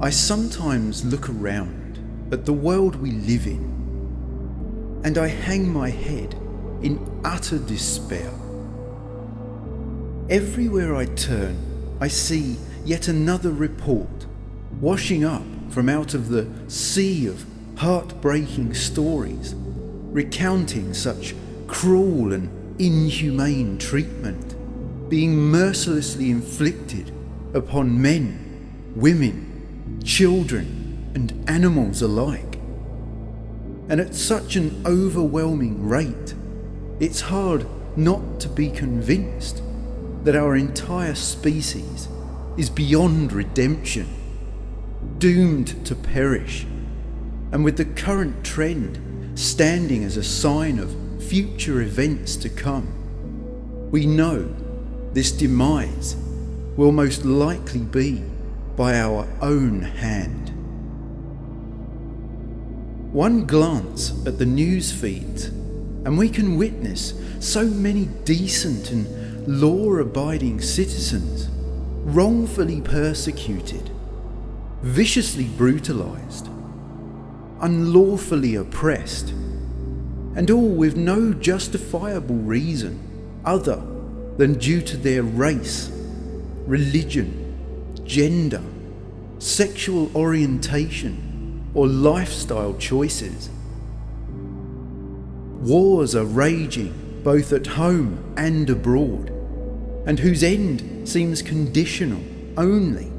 I sometimes look around at the world we live in, and I hang my head in utter despair. Everywhere I turn, I see yet another report washing up from out of the sea of heartbreaking stories, recounting such cruel and inhumane treatment being mercilessly inflicted upon men, women, children and animals alike. And at such an overwhelming rate, it's hard not to be convinced that our entire species is beyond redemption, doomed to perish, and with the current trend standing as a sign of future events to come, we know this demise will most likely be by our own hand. One glance at the news feeds, and we can witness so many decent and law-abiding citizens wrongfully persecuted, viciously brutalized, unlawfully oppressed, and all with no justifiable reason other than due to their race, religion, gender, sexual orientation, or lifestyle choices. Wars are raging both at home and abroad, and whose end seems conditional only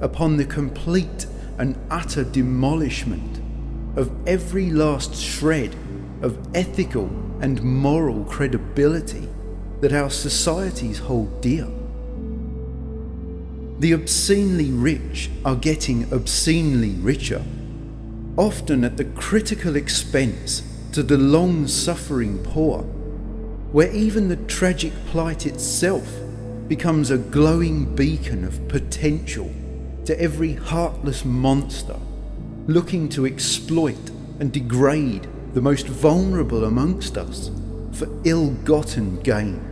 upon the complete and utter demolishment of every last shred of ethical and moral credibility that our societies hold dear. The obscenely rich are getting obscenely richer, often at the critical expense to the long-suffering poor, where even the tragic plight itself becomes a glowing beacon of potential to every heartless monster looking to exploit and degrade the most vulnerable amongst us for ill-gotten gain.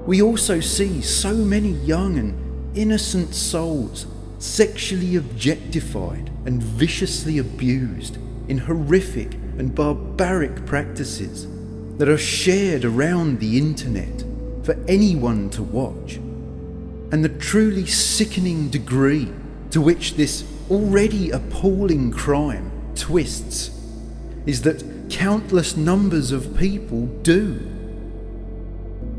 We also see so many young and innocent souls sexually objectified and viciously abused in horrific and barbaric practices that are shared around the internet for anyone to watch. And the truly sickening degree to which this already appalling crime twists is that countless numbers of people do.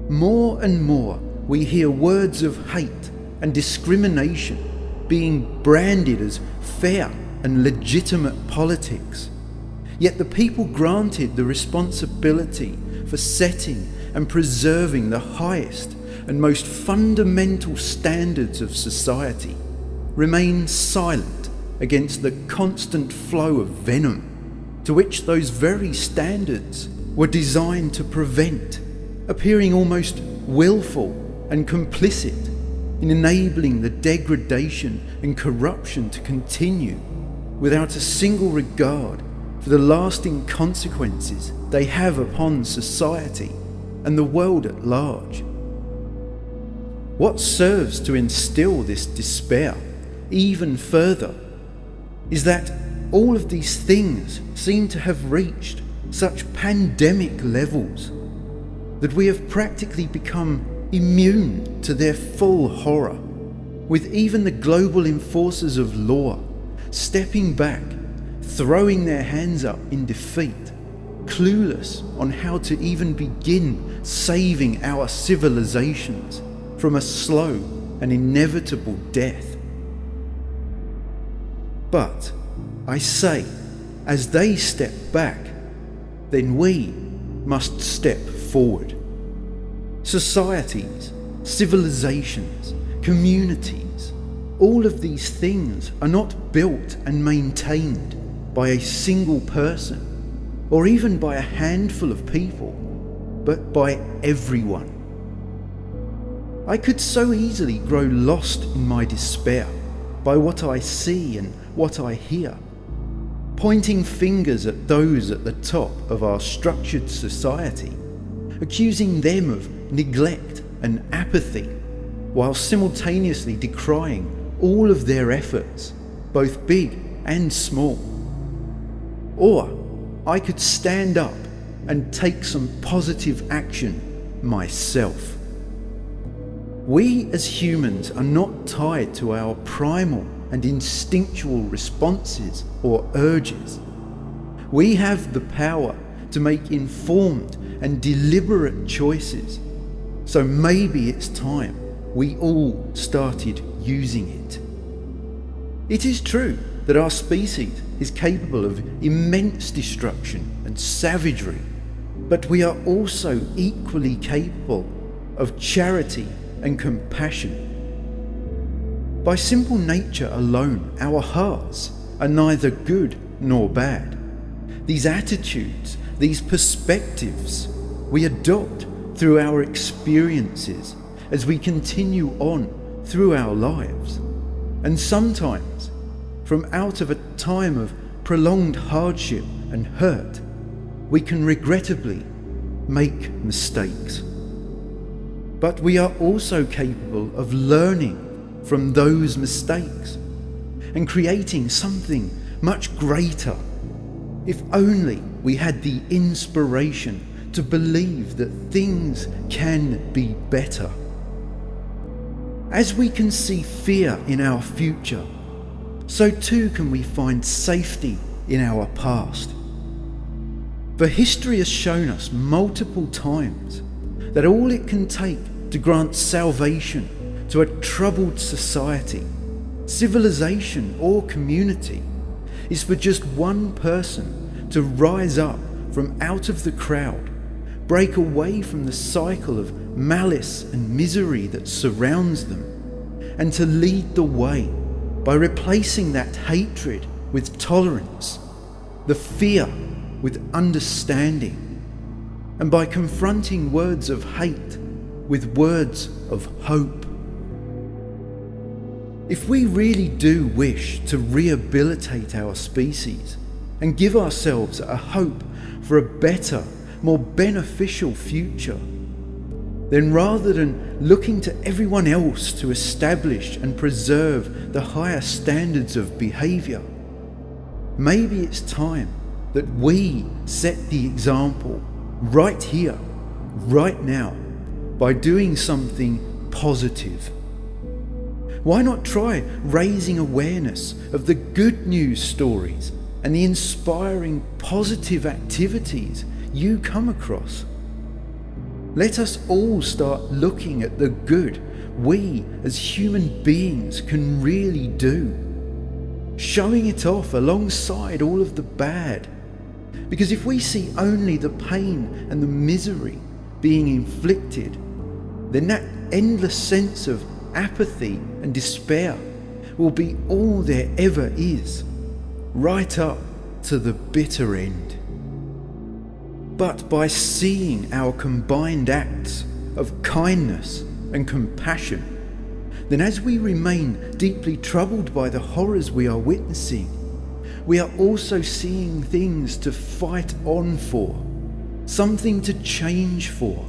More and more we hear words of hate and discrimination being branded as fair and legitimate politics, yet the people granted the responsibility for setting and preserving the highest and most fundamental standards of society remain silent against the constant flow of venom to which those very standards were designed to prevent, appearing almost willful and complicit in enabling the degradation and corruption to continue without a single regard for the lasting consequences they have upon society and the world at large. What serves to instill this despair even further is that all of these things seem to have reached such pandemic levels that we have practically become immune to their full horror, with even the global enforcers of law stepping back, throwing their hands up in defeat, clueless on how to even begin saving our civilizations from a slow and inevitable death. But I say, as they step back, then we must step forward. Societies, civilizations, communities, all of these things are not built and maintained by a single person or even by a handful of people, but by everyone. I could so easily grow lost in my despair by what I see and what I hear, pointing fingers at those at the top of our structured society, accusing them of neglect and apathy, while simultaneously decrying all of their efforts, both big and small. Or I could stand up and take some positive action myself. We as humans are not tied to our primal and instinctual responses or urges. We have the power to make informed and deliberate choices. So maybe it's time we all started using it. It is true that our species is capable of immense destruction and savagery, but we are also equally capable of charity and compassion. By simple nature alone, our hearts are neither good nor bad. These attitudes, these perspectives, we adopt through our experiences as we continue on through our lives. And sometimes, from out of a time of prolonged hardship and hurt, we can regrettably make mistakes. But we are also capable of learning from those mistakes and creating something much greater. If only we had the inspiration to believe that things can be better. As we can see fear in our future, so too can we find safety in our past. For history has shown us multiple times that all it can take to grant salvation to a troubled society, civilization, or community is for just one person to rise up from out of the crowd, break away from the cycle of malice and misery that surrounds them, and to lead the way by replacing that hatred with tolerance, the fear with understanding, and by confronting words of hate with words of hope. If we really do wish to rehabilitate our species and give ourselves a hope for a better, more beneficial future, then rather than looking to everyone else to establish and preserve the higher standards of behaviour, maybe it's time that we set the example right here, right now, by doing something positive. Why not try raising awareness of the good news stories and the inspiring positive activities you come across? Let us all start looking at the good we as human beings can really do, showing it off alongside all of the bad. Because if we see only the pain and the misery being inflicted, then that endless sense of apathy and despair will be all there ever is, right up to the bitter end. But by seeing our combined acts of kindness and compassion, then as we remain deeply troubled by the horrors we are witnessing, we are also seeing things to fight on for, something to change for,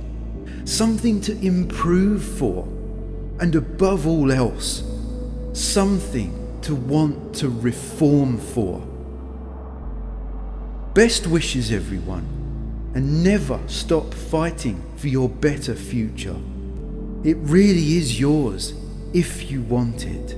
something to improve for, and above all else, something to want to reform for. Best wishes, everyone, and never stop fighting for your better future. It really is yours if you want it.